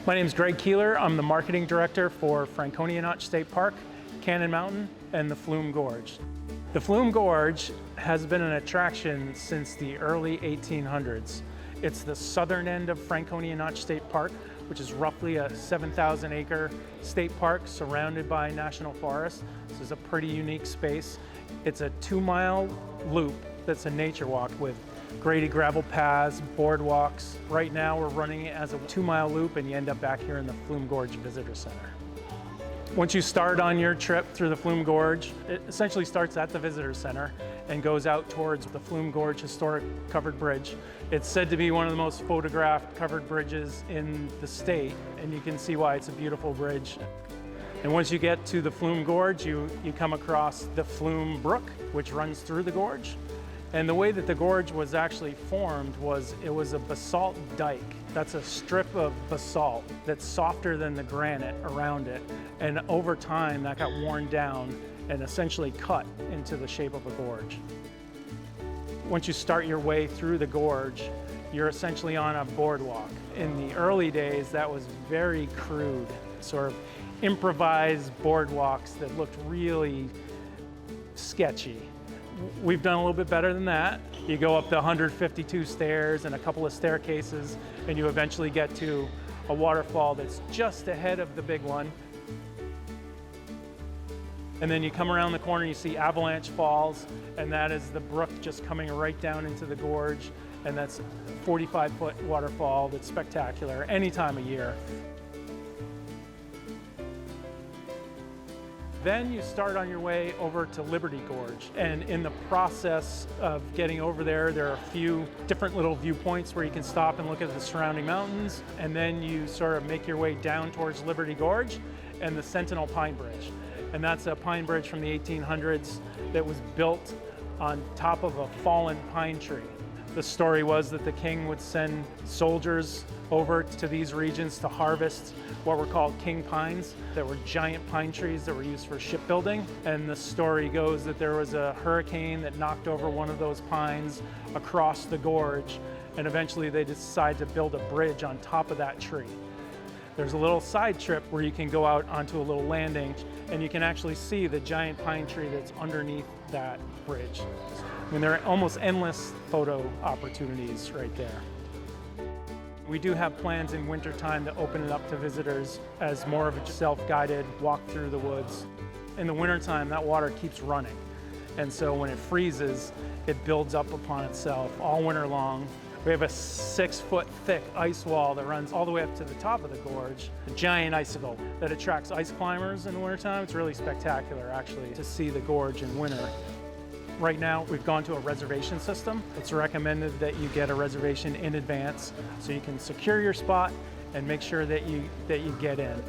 My name is Greg Keeler. I'm the marketing director for Franconia State Park, Cannon Mountain, and the Flume Gorge. The Flume Gorge has been an attraction since the early 1800s. It's the southern end of Franconia State Park, which is roughly a 7,000 acre state park surrounded by national forest. This is a pretty unique space. It's a 2-mile loop that's a nature walk with graded gravel paths, boardwalks. Right now we're running it as a 2-mile loop and you end up back here in the Flume Gorge Visitor Center. Once you start on your trip through the Flume Gorge, it essentially starts at the Visitor Center and goes out towards the Flume Gorge Historic Covered Bridge. It's said to be one of the most photographed covered bridges in the state, and you can see why it's a beautiful bridge. And once you get to the Flume Gorge, you come across the Flume Brook, which runs through the gorge. And the way that the gorge was actually formed was it was a basalt dike. That's a strip of basalt that's softer than the granite around it. And over time, that got worn down and essentially cut into the shape of a gorge. Once you start your way through the gorge, you're essentially on a boardwalk. In the early days, that was very crude, sort of improvised boardwalks that looked really sketchy. We've done a little bit better than that. You go up the 152 stairs and a couple of staircases, and you eventually get to a waterfall that's just ahead of the big one. And then you come around the corner, you see Avalanche Falls, and that is the brook just coming right down into the gorge. And that's a 45-foot waterfall that's spectacular any time of year. Then you start on your way over to Liberty Gorge. And in the process of getting over there, there are a few different little viewpoints where you can stop and look at the surrounding mountains. And then you sort of make your way down towards Liberty Gorge and the Sentinel Pine Bridge. And that's a pine bridge from the 1800s that was built on top of a fallen pine tree. The story was that the king would send soldiers over to these regions to harvest what were called king pines, that were giant pine trees that were used for shipbuilding. And the story goes that there was a hurricane that knocked over one of those pines across the gorge, and eventually they decided to build a bridge on top of that tree. There's a little side trip where you can go out onto a little landing and you can actually see the giant pine tree that's underneath that bridge. I mean, there are almost endless photo opportunities right there. We do have plans in wintertime to open it up to visitors as more of a self-guided walk through the woods. In the wintertime, that water keeps running. And so when it freezes, it builds up upon itself all winter long. We have a 6-foot thick ice wall that runs all the way up to the top of the gorge, a giant icicle that attracts ice climbers in the wintertime. It's really spectacular, actually, to see the gorge in winter. Right now, we've gone to a reservation system. It's recommended that you get a reservation in advance so you can secure your spot and make sure that you get in.